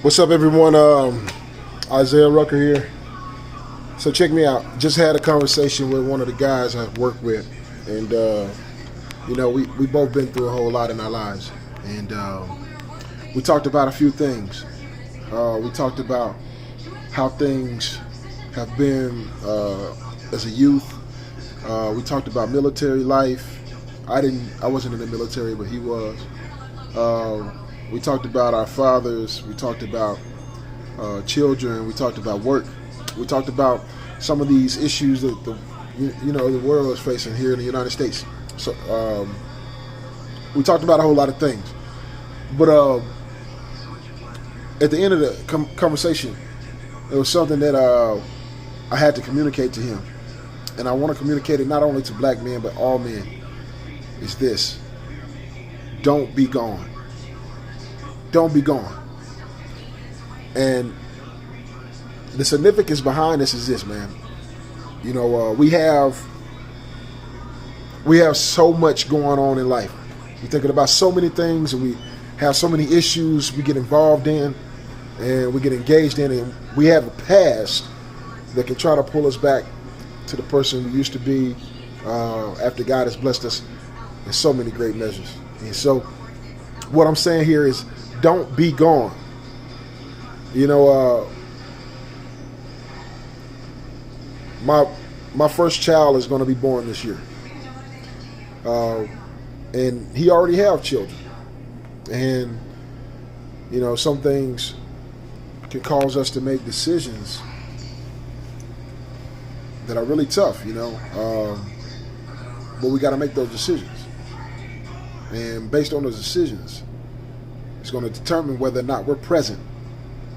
What's up, everyone? Isaiah Rucker here. So check me out. Just had a conversation with one of the guys I work with, and we both been through a whole lot in our lives, and we talked about a few things. We talked about how things have been as a youth. We talked about military life. I wasn't in the military, but he was. We talked about our fathers. We talked about children. We talked about work. We talked about some of these issues that the world is facing here in the United States. So we talked about a whole lot of things. But at the end of the conversation, it was something that I had to communicate to him, and I want to communicate it not only to black men but all men. Is this: don't be gone. Don't be gone. And the significance behind this is this, man. We have so much going on in life. We're thinking about so many things, and we have so many issues we get involved in, and we get engaged in, and we have a past that can try to pull us back to the person we used to be after God has blessed us in so many great measures. And so what I'm saying here is, don't be gone. My first child is going to be born this year, and he already have children, and some things can cause us to make decisions that are really tough, but we got to make those decisions, and based on those decisions, it's going to determine whether or not we're present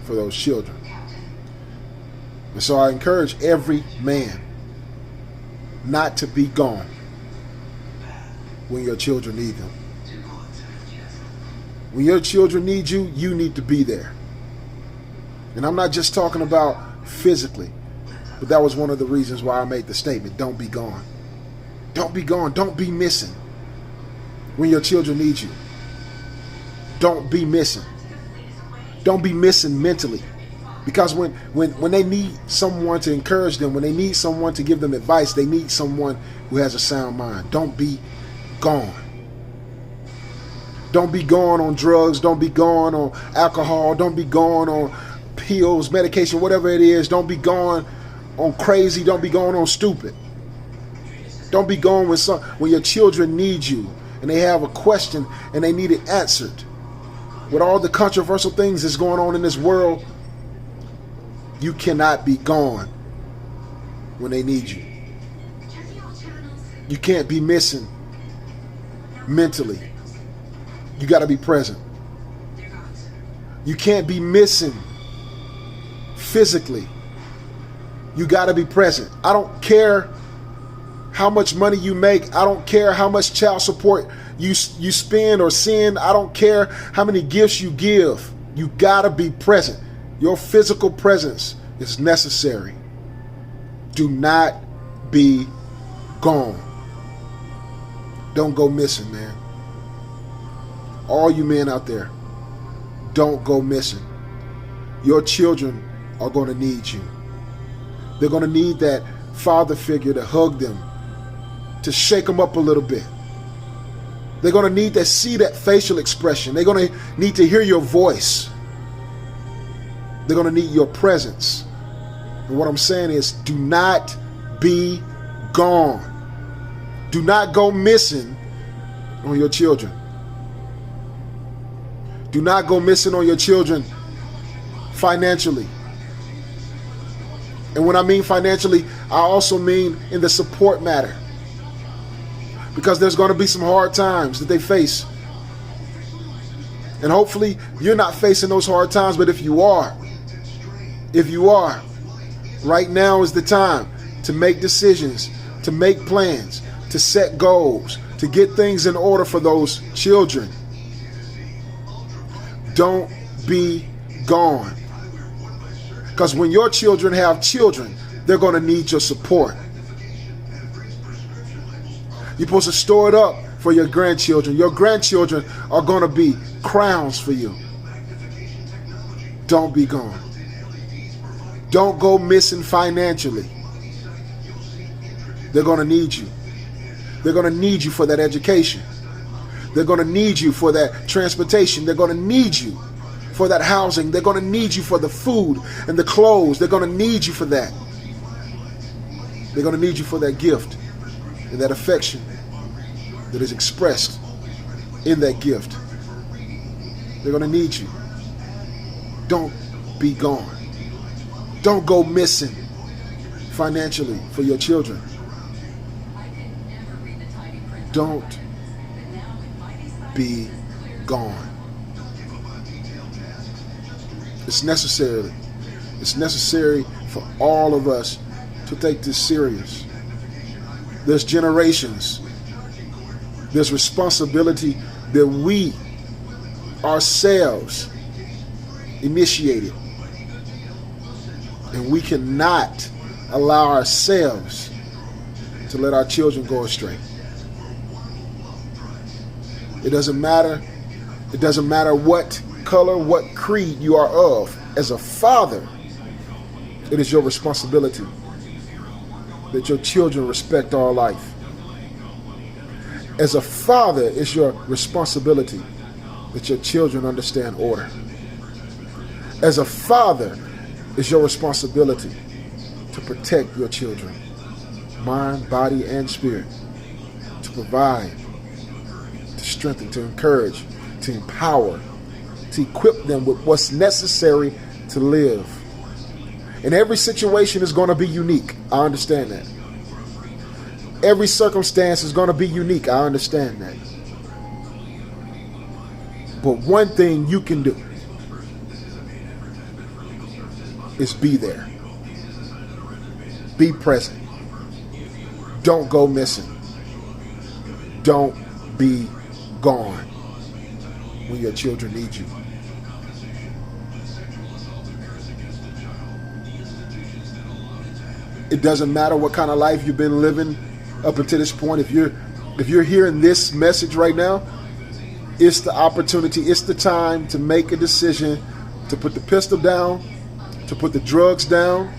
for those children. And so I encourage every man not to be gone when your children need them. When your children need you, you need to be there. And I'm not just talking about physically, but that was one of the reasons why I made the statement, don't be gone. Don't be gone. Don't be missing when your children need you. Don't be missing. Don't be missing mentally. Because when they need someone to encourage them, when they need someone to give them advice, they need someone who has a sound mind. Don't be gone. Don't be gone on drugs. Don't be gone on alcohol. Don't be gone on pills, medication, whatever it is. Don't be gone on crazy. Don't be gone on stupid. Don't be gone when your children need you and they have a question and they need it answered. With all the controversial things that's going on in this world, you cannot be gone when they need you. You can't be missing mentally. You got to be present. You can't be missing physically. You got to be present. I don't care how much money you make. I don't care how much child support you spend or send. I don't care how many gifts you give. You gotta be present. Your physical presence is necessary. Do not be gone. Don't go missing, man. All you men out there, don't go missing. Your children are going to need you. They're going to need that father figure to hug them, to shake them up a little bit. They're going to need to see that facial expression. They're going to need to hear your voice. They're going to need your presence. And what I'm saying is, do not be gone. Do not go missing on your children. Do not go missing on your children financially. And when I mean financially, I also mean in the support matter. Because there's going to be some hard times that they face. And hopefully you're not facing those hard times, but if you are, right now is the time to make decisions, to make plans, to set goals, to get things in order for those children. Don't be gone. Because when your children have children, they're going to need your support. You're supposed to store it up for your grandchildren. Your grandchildren are going to be crowns for you. Don't be gone. Don't go missing financially. They're going to need you. They're going to need you for that education. They're going to need you for that transportation. They're going to need you for that housing. They're going to need you for the food and the clothes. They're going to need you for that. They're going to need you for that gift and that affection that is expressed in that gift. They're going to need you. Don't be gone. Don't go missing financially for your children. Don't be gone. It's necessary. It's necessary for all of us to take this serious. There's generations. There's responsibility that we ourselves initiated. And we cannot allow ourselves to let our children go astray. It doesn't matter. It doesn't matter what color, what creed you are of. As a father, it is your responsibility that your children respect all life. As a father, it's your responsibility that your children understand order. As a father, it's your responsibility to protect your children, mind, body, and spirit, to provide, to strengthen, to encourage, to empower, to equip them with what's necessary to live. And every situation is going to be unique. I understand that. Every circumstance is going to be unique. I understand that. But one thing you can do is be there. Be present. Don't go missing. Don't be gone when your children need you. It doesn't matter what kind of life you've been living up until this point. If you're hearing this message right now, it's the opportunity, it's the time to make a decision to put the pistol down, to put the drugs down,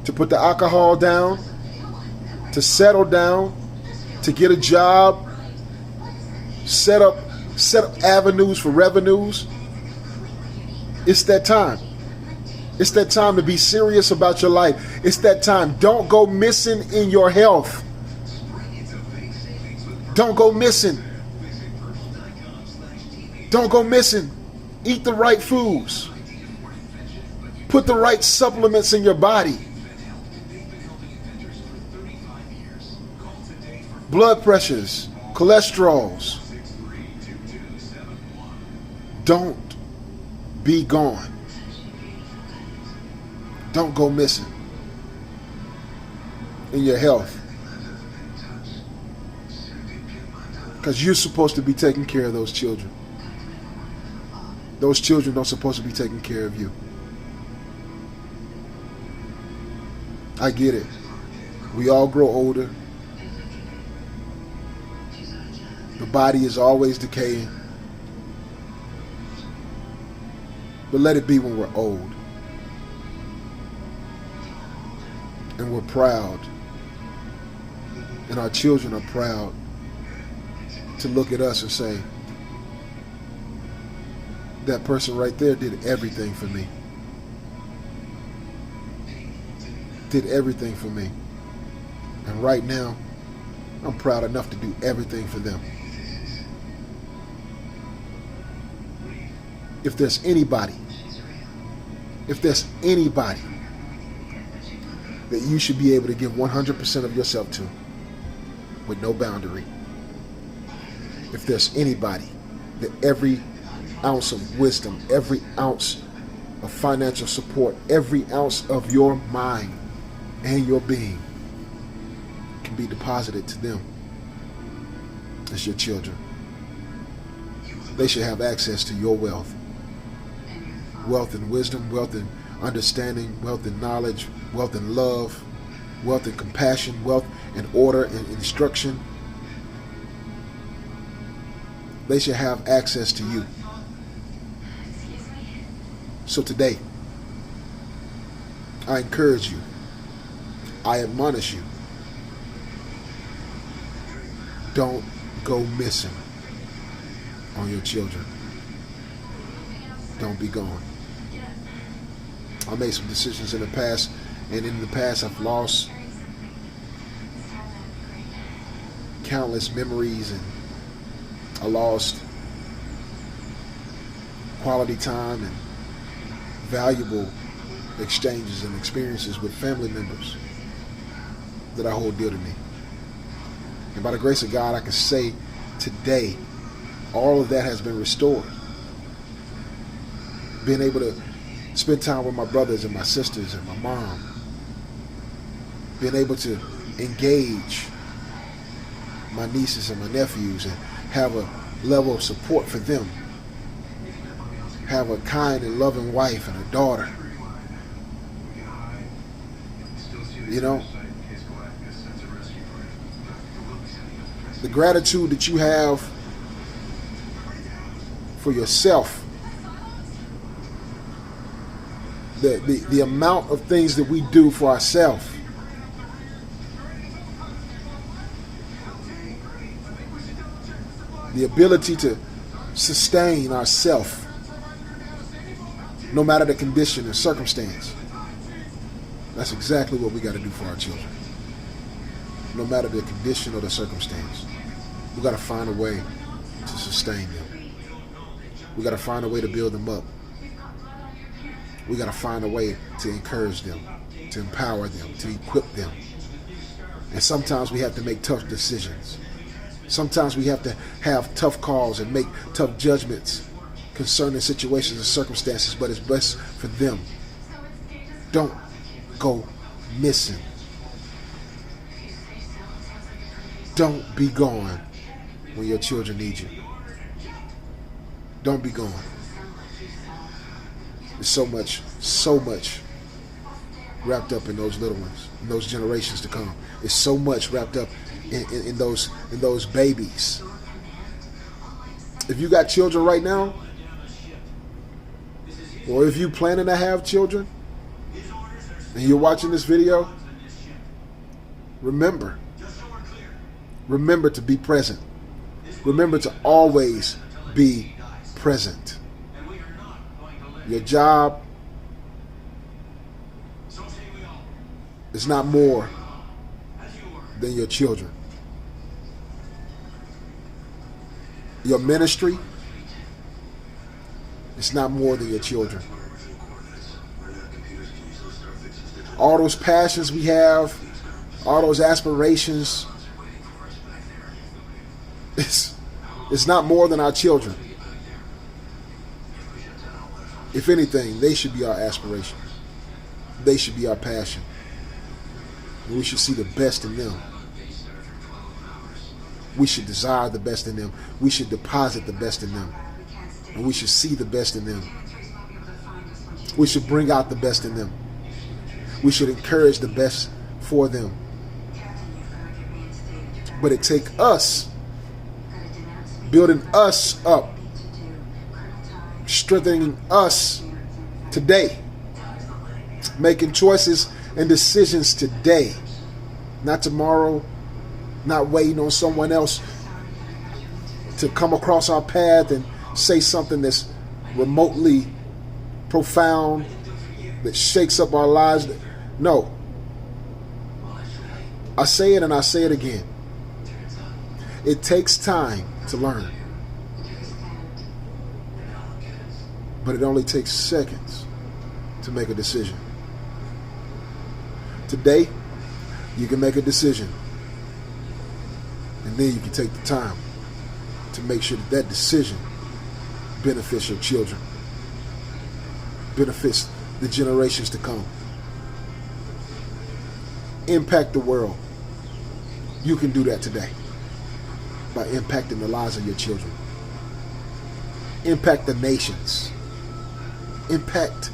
to put the alcohol down, to settle down, to get a job, set up avenues for revenues. It's that time. It's that time to be serious about your life. It's that time. Don't go missing in your health. Don't go missing. Don't go missing. Eat the right foods. Put the right supplements in your body. Blood pressures, cholesterols. Don't be gone. Don't go missing in your health. Because you're supposed to be taking care of those children. Those children don't supposed to be taking care of you. I get it. We all grow older. The body is always decaying. But let it be when we're old. And we're proud. And our children are proud to look at us and say, that person right there did everything for me. Did everything for me. And right now, I'm proud enough to do everything for them. If there's anybody that you should be able to give 100% of yourself to with no boundary, if there's anybody that every ounce of wisdom, every ounce of financial support, every ounce of your mind and your being can be deposited to them, it's your children. They should have access to your wealth. Wealth and wisdom, wealth and understanding, wealth and knowledge, wealth and love, wealth and compassion, wealth and order and instruction. They should have access to you. So today, I encourage you. I admonish you. Don't go missing on your children. Don't be gone. I made some decisions in the past, and in the past I've lost countless memories, and I lost quality time and valuable exchanges and experiences with family members that I hold dear to me. And by the grace of God, I can say today, all of that has been restored. Being able to spend time with my brothers and my sisters and my mom. Being able to engage my nieces and my nephews and have a level of support for them. Have a kind and loving wife and a daughter. You know, the gratitude that you have for yourself, the amount of things that we do for ourselves, the ability to sustain ourselves no matter the condition and circumstance. That's exactly what we got to do for our children. No matter the condition or the circumstance, we got to find a way to sustain them. We got to find a way to build them up. We got to find a way to encourage them, to empower them, to equip them. And sometimes we have to make tough decisions. Sometimes we have to have tough calls and make tough judgments concerning situations and circumstances, but it's best for them. Don't go missing. Don't be gone when your children need you. Don't be gone. There's so much wrapped up in those little ones, in those generations to come. There's so much wrapped up in those babies. If you got children right now, or if you planning to have children, and you're watching this video, remember to be present. Remember to always be present. Your job is not more than your children. Your ministry is not more than your children. All those passions we have, all those aspirations, it's not more than our children. If anything, they should be our aspiration. They should be our passion. We should see the best in them. We should desire the best in them. We should deposit the best in them. And we should see the best in them. We should bring out the best in them. We should encourage the best for them. But it takes us building us up, strengthening us today, making choices and decisions today, not tomorrow, not waiting on someone else to come across our path and say something that's remotely profound, that shakes up our lives. No. I say it and I say it again. It takes time to learn. But it only takes seconds to make a decision. Today, you can make a decision. And then you can take the time to make sure that that decision benefits your children, benefits the generations to come. Impact the world. You can do that today by impacting the lives of your children. Impact the nations. Impact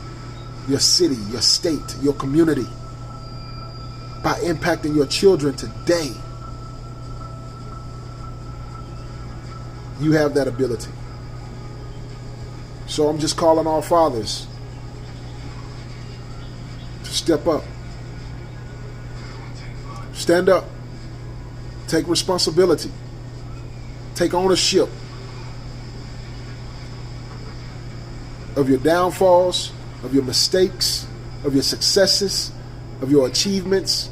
your city, your state, your community by impacting your children today. You have that ability. So I'm just calling all fathers to Step up. Stand up. Take responsibility. Take ownership of your downfalls, of your mistakes, of your successes, of your achievements.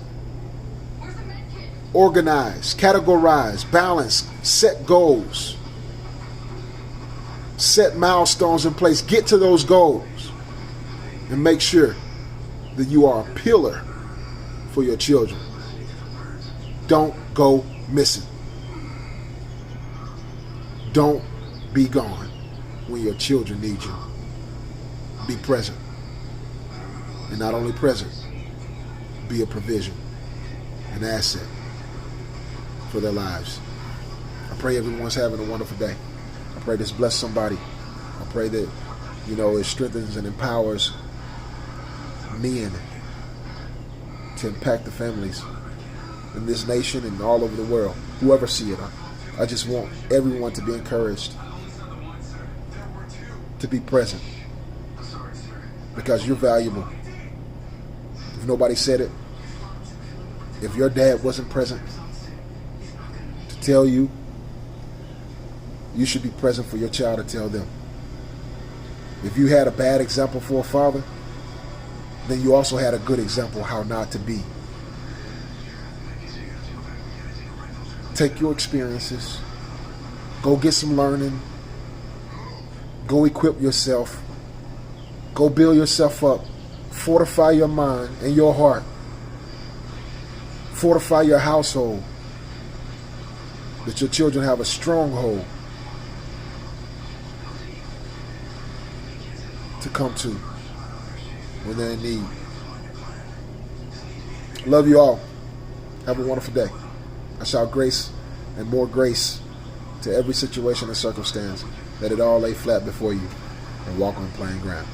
Organize, categorize, balance, set goals. Set milestones in place. Get to those goals. And make sure that you are a pillar for your children. Don't go missing. Don't be gone when your children need you. Be present. And not only present, be a provision, an asset for their lives. I pray everyone's having a wonderful day. I pray this bless somebody. I pray that, it strengthens and empowers men to impact the families in this nation and all over the world. Whoever see it, I just want everyone to be encouraged to be present, because you're valuable. If nobody said it, if your dad wasn't present to tell you, you should be present for your child to tell them. If you had a bad example for a father, then you also had a good example how not to be. Take your experiences, go get some learning, go equip yourself, go build yourself up, fortify your mind and your heart, fortify your household, that your children have a stronghold to come to when they're in need. Love you all. Have a wonderful day. I shout grace and more grace to every situation and circumstance. Let it all lay flat before you and walk on plain ground.